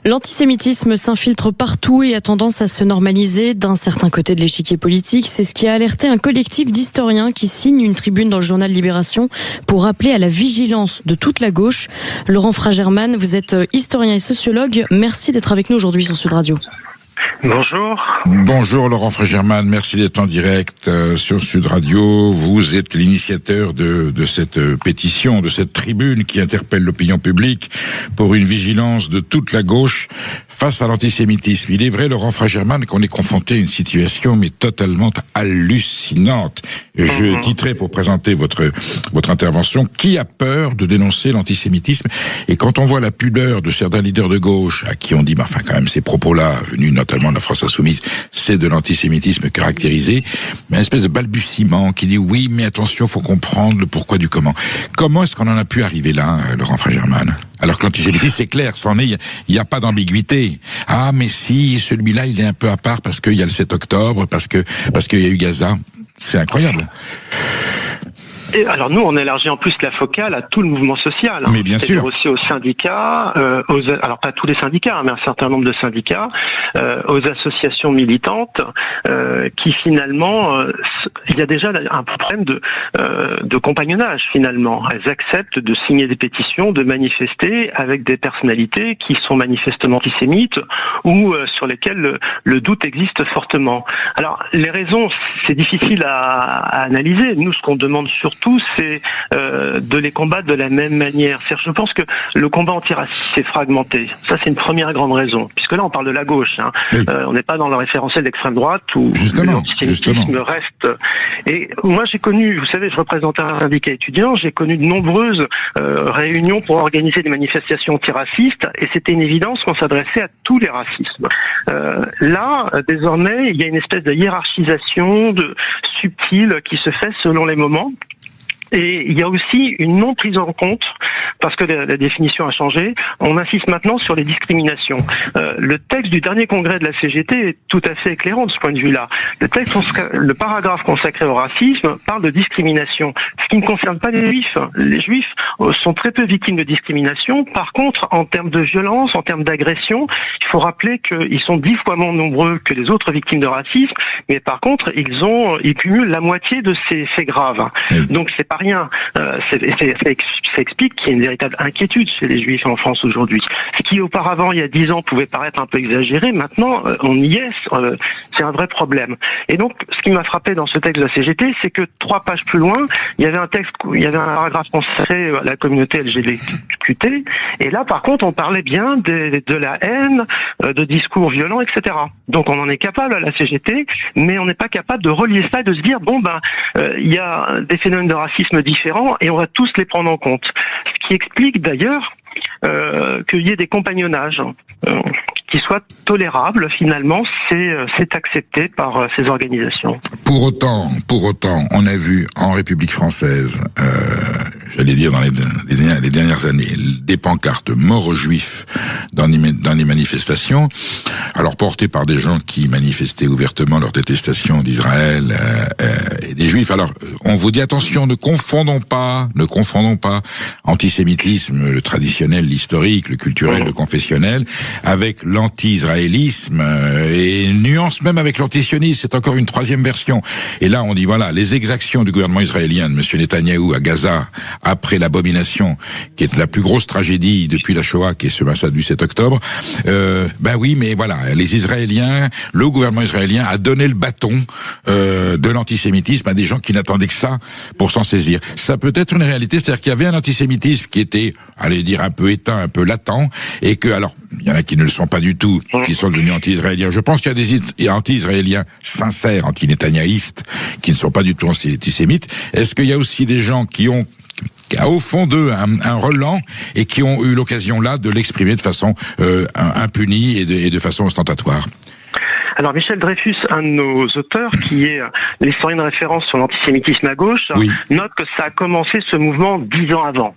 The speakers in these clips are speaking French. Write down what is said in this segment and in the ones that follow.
L'antisémitisme s'infiltre partout et a tendance à se normaliser d'un certain côté de l'échiquier politique. C'est ce qui a alerté un collectif d'historiens qui signe une tribune dans le journal Libération pour appeler à la vigilance de toute la gauche. Laurent Fragerman, vous êtes historien et sociologue. Merci d'être avec nous aujourd'hui sur Sud Radio. Bonjour. Bonjour Laurent Fragerman, merci d'être en direct sur Sud Radio. Vous êtes l'initiateur de cette pétition, de cette tribune qui interpelle l'opinion publique pour une vigilance de toute la gauche face à l'antisémitisme. Il est vrai, Laurent Fragerman, qu'on est confronté à une situation mais totalement hallucinante. Je titrerai pour présenter votre intervention: qui a peur de dénoncer l'antisémitisme? Et quand on voit la pudeur de certains leaders de gauche à qui on dit, enfin quand même ces propos-là, venus notamment de la France Insoumise, c'est de l'antisémitisme caractérisé, mais une espèce de balbutiement qui dit oui, mais attention, faut comprendre le pourquoi du comment. Comment est-ce qu'on en a pu arriver là, Laurent Fragerman? Alors que l'antisémitisme, c'est clair, il n'y a pas d'ambiguïté. Ah, mais si, celui-là, il est un peu à part parce qu'il y a le 7 octobre, parce qu'il y a eu Gaza. C'est incroyable. Et alors nous, on élargit en plus la focale à tout le mouvement social. Mais bien sûr. Aussi aux syndicats, alors pas tous les syndicats, mais un certain nombre de syndicats, aux associations militantes, qui finalement, il y a déjà un problème de compagnonnage finalement. Elles acceptent de signer des pétitions, de manifester avec des personnalités qui sont manifestement antisémites ou sur lesquelles le doute existe fortement. Alors les raisons, c'est difficile à analyser. Nous, ce qu'on demande surtout, c'est de les combattre de la même manière. C'est-à-dire, je pense que le combat antiraciste s'est fragmenté. Ça, c'est une première grande raison. Puisque là, on parle de la gauche. Hein. Oui. On n'est pas dans le référentiel d'extrême droite où l'antisémitisme reste. Et moi, j'ai connu, vous savez, je représente un syndicat étudiant, j'ai connu de nombreuses réunions pour organiser des manifestations antiracistes, et c'était une évidence qu'on s'adressait à tous les racismes. Là, désormais, il y a une espèce de hiérarchisation subtile qui se fait selon les moments. Et il y a aussi une non prise en compte, parce que la définition a changé, on insiste maintenant sur les discriminations. Le texte du dernier congrès de la CGT est tout à fait éclairant de ce point de vue-là. Le paragraphe consacré au racisme parle de discrimination, ce qui ne concerne pas les juifs. Les juifs sont très peu victimes de discrimination. Par contre, en termes de violence, en termes d'agression, il faut rappeler qu'ils sont 10 fois moins nombreux que les autres victimes de racisme, mais par contre, ils cumulent la moitié de ces faits graves. Donc c'est pas rien. Ça explique qu'il y a une véritable inquiétude chez les Juifs en France aujourd'hui. Ce qui auparavant, il y a 10 ans, pouvait paraître un peu exagéré, maintenant, on y est. C'est un vrai problème. Et donc, ce qui m'a frappé dans ce texte de la CGT, c'est que 3 pages plus loin, il y avait un paragraphe consacré à la communauté LGBTQT, et là, par contre, on parlait bien de la haine, de discours violents, etc. Donc, on en est capable à la CGT, mais on n'est pas capable de relier ça et de se dire, il y a des phénomènes de racisme différents et on va tous les prendre en compte. Ce qui explique d'ailleurs qu'il y ait des compagnonnages qui soient tolérables, finalement, c'est accepté par ces organisations. Pour autant, on a vu en République française, j'allais dire dans les dernières années, des pancartes mort aux Juifs dans les manifestations, alors portées par des gens qui manifestaient ouvertement leur détestation d'Israël et des Juifs. Alors, on vous dit attention, ne confondons pas antisémitisme, le traditionnel, l'historique, le culturel, le confessionnel, avec l'anti-israélisme et nuance même avec l'antisionisme. C'est encore une troisième version. Et là, on dit voilà, les exactions du gouvernement israélien de M. Netanyahou à Gaza après l'abomination qui est la plus grosse tragédie depuis la Shoah, qui est ce massacre du 7 octobre. Oui, mais voilà, les Israéliens, le gouvernement israélien a donné le bâton de l'antisémitisme à des gens qui n'attendaient que ça pour s'en saisir. Ça peut être une réalité, c'est-à-dire qu'il y avait un antisémitisme qui était, allez dire, un peu éteint, un peu latent, et que, alors, il y en a qui ne le sont pas du tout, qui sont devenus anti-israéliens. Je pense qu'il y a des anti-israéliens sincères, anti-nétanyahiste, qui ne sont pas du tout antisémites. Est-ce qu'il y a aussi des gens qui ont au fond d'eux un relent et qui ont eu l'occasion là de l'exprimer de façon impunie et de façon ostentatoire? Alors Michel Dreyfus, un de nos auteurs, qui est l'historien de référence sur l'antisémitisme à gauche, note que ça a commencé ce mouvement 10 ans avant.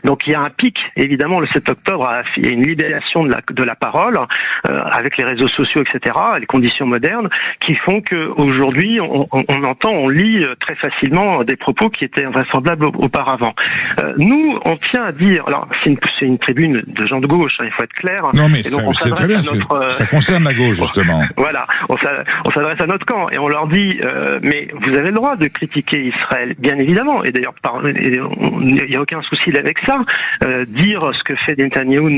Donc il y a un pic, évidemment, le 7 octobre, il y a une libération de la parole, avec les réseaux sociaux, etc., les conditions modernes, qui font qu'aujourd'hui, on lit très facilement des propos qui étaient invraisemblables auparavant. Nous, on tient à dire, alors c'est une tribune de gens de gauche, il faut être clair. Non mais c'est très bien, ça concerne la gauche justement. Voilà, on s'adresse à notre camp et on leur dit, mais vous avez le droit de critiquer Israël, bien évidemment, et d'ailleurs il n'y a aucun souci avec ça. Dire ce que fait Netanyahou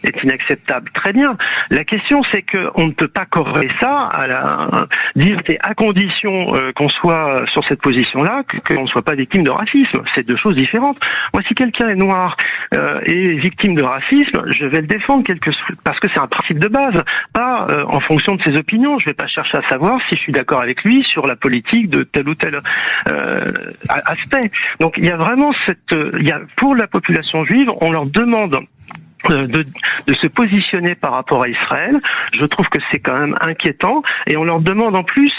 est inacceptable, très bien. La question c'est qu'on ne peut pas corréler ça dire c'est à condition qu'on soit sur cette position-là, qu'on ne soit pas victime de racisme. C'est deux choses différentes. Moi, si quelqu'un est noir et victime de racisme, je vais le défendre parce que c'est un principe de base, pas en fonction de ses opinions. Je vais pas chercher à savoir si je suis d'accord avec lui sur la politique de tel ou tel aspect. Donc il y a vraiment pour la population juive, on leur demande de se positionner par rapport à Israël. Je trouve que c'est quand même inquiétant et on leur demande en plus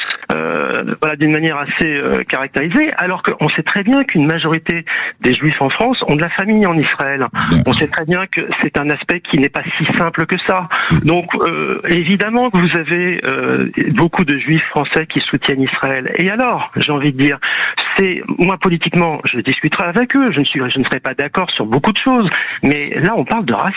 d'une manière assez caractérisée, alors qu'on sait très bien qu'une majorité des Juifs en France ont de la famille en Israël. On sait très bien que c'est un aspect qui n'est pas si simple que ça. Donc évidemment que vous avez beaucoup de Juifs français qui soutiennent Israël. Et alors, j'ai envie de dire, moi politiquement, je discuterai avec eux, je ne serai pas d'accord sur beaucoup de choses, mais là on parle de racisme.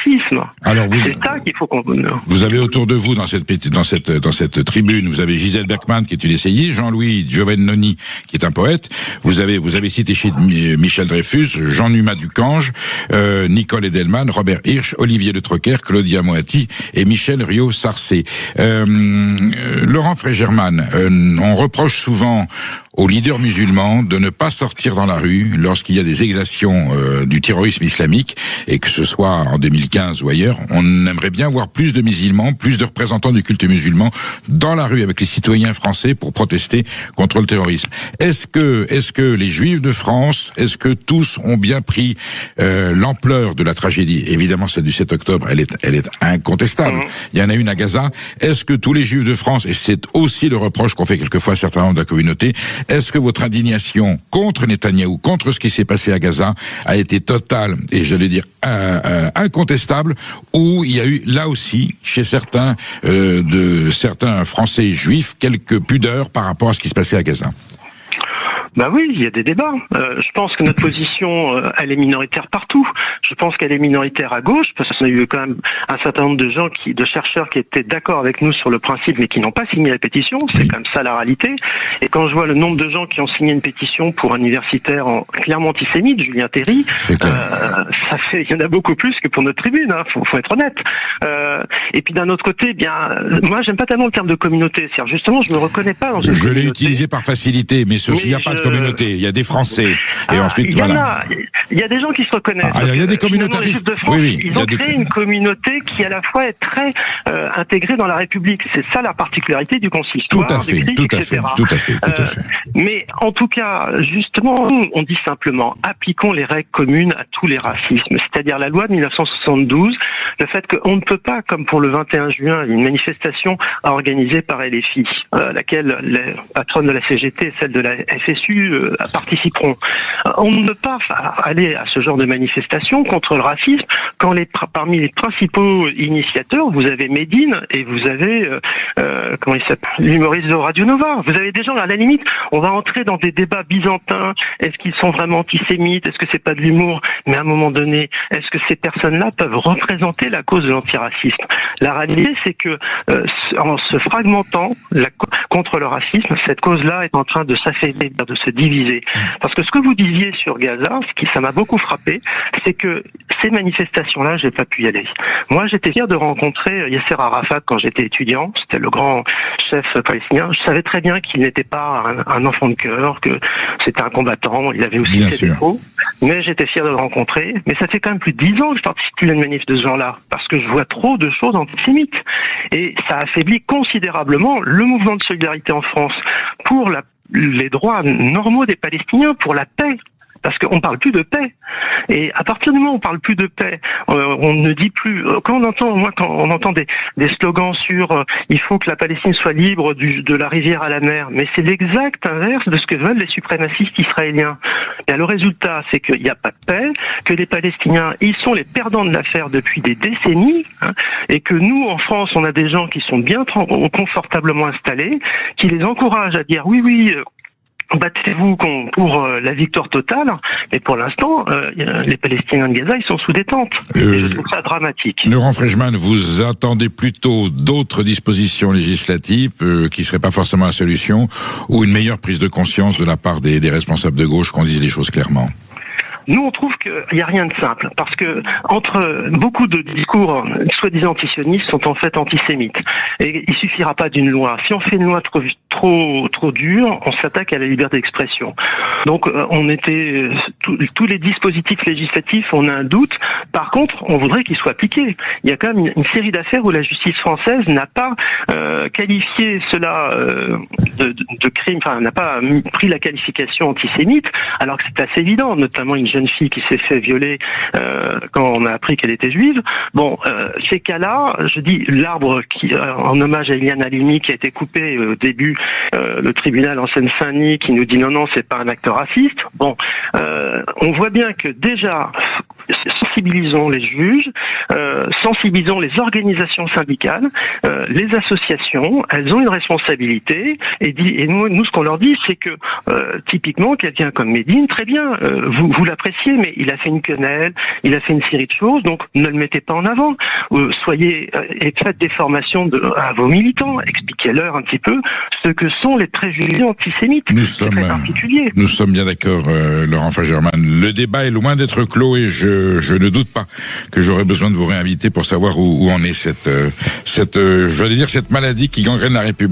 Alors c'est ça qu'il faut qu'on... Vous avez autour de vous dans cette tribune, vous avez Gisèle Bergman qui est une essayiste, Jean-Louis Giovannoni qui est un poète. Vous avez cité chez Michel Dreyfus, Jean-Numa Ducange, Nicole Edelman, Robert Hirsch, Olivier Le Troquer, Claudia Moatti et Michel Rio-Sarcé. Laurent Frégerman, on reproche souvent aux leaders musulmans de ne pas sortir dans la rue lorsqu'il y a des exactions du terrorisme islamique, et que ce soit en 2015 ou ailleurs. On aimerait bien voir plus de musulmans, plus de représentants du culte musulman dans la rue avec les citoyens français pour protester contre le terrorisme. Est-ce que les Juifs de France, est-ce que tous ont bien pris l'ampleur de la tragédie? Évidemment, celle du 7 octobre, elle est incontestable. Il y en a une à Gaza. Est-ce que tous les Juifs de France, et c'est aussi le reproche qu'on fait quelquefois à certains membres de la communauté, est-ce que votre indignation contre Netanyahou, contre ce qui s'est passé à Gaza, a été totale et j'allais dire incontestable, ou il y a eu là aussi chez certains Français juifs quelques pudeurs par rapport à ce qui se passait à Gaza? Bah oui, il y a des débats. Je pense que notre position, elle est minoritaire partout. Je pense qu'elle est minoritaire à gauche, parce qu'on a eu quand même un certain nombre de chercheurs qui étaient d'accord avec nous sur le principe, mais qui n'ont pas signé la pétition. C'est comme ça la réalité. Et quand je vois le nombre de gens qui ont signé une pétition pour un universitaire clairement antisémite, Julien Terry, il y en a beaucoup plus que pour notre tribune. Faut être honnête. Et puis d'un autre côté, moi j'aime pas tellement le terme de communauté. C'est-à-dire justement, je me reconnais pas dans une communauté. Je l'ai utilisé par facilité, mais il n'y a pas de communauté, il y a des Français. Et ensuite, voilà. Il y a des gens qui se reconnaissent. Il y a des communautaristes. Ils ont créé une communauté qui, à la fois, est très intégrée dans la République. C'est ça la particularité du consistoire. Tout à fait. Mais en tout cas, justement, on dit simplement, appliquons les règles communes à tous les racismes. C'est-à-dire la loi de 1972, le fait qu'on ne peut pas, comme pour le 21 juin, une manifestation organisée par LFI, laquelle les patronnes de la CGT et celle de la FSU participeront. On ne peut pas aller à ce genre de manifestation contre le racisme quand parmi les principaux initiateurs, vous avez Médine et vous avez comment il s'appelle, l'humoriste de Radio Nova. Vous avez des gens, à la limite, on va entrer dans des débats byzantins. Est-ce qu'ils sont vraiment antisémites? Est-ce que c'est pas de l'humour? Mais à un moment donné, est-ce que ces personnes-là peuvent représenter la cause de l'antiracisme? La réalité, c'est que en se fragmentant contre le racisme, cette cause-là est en train de s'affaiblir, de se diviser. Parce que ce que vous disiez sur Gaza, ça m'a beaucoup frappé, c'est que ces manifestations-là, j'ai pas pu y aller. Moi, j'étais fier de rencontrer Yasser Arafat quand j'étais étudiant. C'était le grand chef palestinien. Je savais très bien qu'il n'était pas un enfant de cœur, que c'était un combattant. Il avait aussi ses défauts. Mais j'étais fier de le rencontrer. Mais ça fait quand même plus de 10 ans que je participe à une manif de ce genre-là. Parce que je vois trop de choses antisémites. Et ça affaiblit considérablement le mouvement de solidarité en France pour les droits normaux des Palestiniens, pour la paix. parce qu'on parle plus de paix. Et à partir du moment où on parle plus de paix, on ne dit plus. Quand on entend des slogans sur il faut que la Palestine soit libre de la rivière à la mer, mais c'est l'exact inverse de ce que veulent les suprémacistes israéliens. Et le résultat, c'est qu'il n'y a pas de paix, que les Palestiniens, ils sont les perdants de l'affaire depuis des décennies, et que nous, en France, on a des gens qui sont bien confortablement installés, qui les encouragent à dire oui, battez-vous pour la victoire totale, mais pour l'instant, les Palestiniens de Gaza, ils sont sous détente. Je trouve ça dramatique. Laurent Freigemann, vous attendez plutôt d'autres dispositions législatives qui seraient pas forcément la solution, ou une meilleure prise de conscience de la part des responsables de gauche qu'on dise les choses clairement? Nous, on trouve qu'il n'y a rien de simple, parce que entre beaucoup de discours soi-disant antisionistes sont en fait antisémites. Et il suffira pas d'une loi. Si on fait une loi trop dure, on s'attaque à la liberté d'expression. Donc, tous les dispositifs législatifs, on a un doute. Par contre, on voudrait qu'ils soient appliqués. Il y a quand même une série d'affaires où la justice française n'a pas qualifié cela de crime, enfin, n'a pas pris la qualification antisémite, alors que c'est assez évident, notamment une jeune fille qui s'est fait violer quand on a appris qu'elle était juive. Bon, ces cas-là, je dis l'arbre qui, en hommage à Eliane Halimi, qui a été coupé au début, le tribunal en Seine-Saint-Denis qui nous dit non, c'est pas un acte raciste. Bon, on voit bien que déjà, sensibilisons les juges, sensibilisons les organisations syndicales, les associations, elles ont une responsabilité, et nous ce qu'on leur dit, c'est que typiquement quelqu'un comme Médine, très bien, vous l'appréciez, mais il a fait une quenelle, il a fait une série de choses, donc ne le mettez pas en avant. Soyez et faites des formations à vos militants, expliquez-leur un petit peu ce que sont les préjugés antisémites. Nous sommes bien d'accord, Laurent Freigemann. Le débat est loin d'être clos, et je ne doute pas que j'aurai besoin de vous réinviter pour savoir où en est cette maladie qui gangrène la République.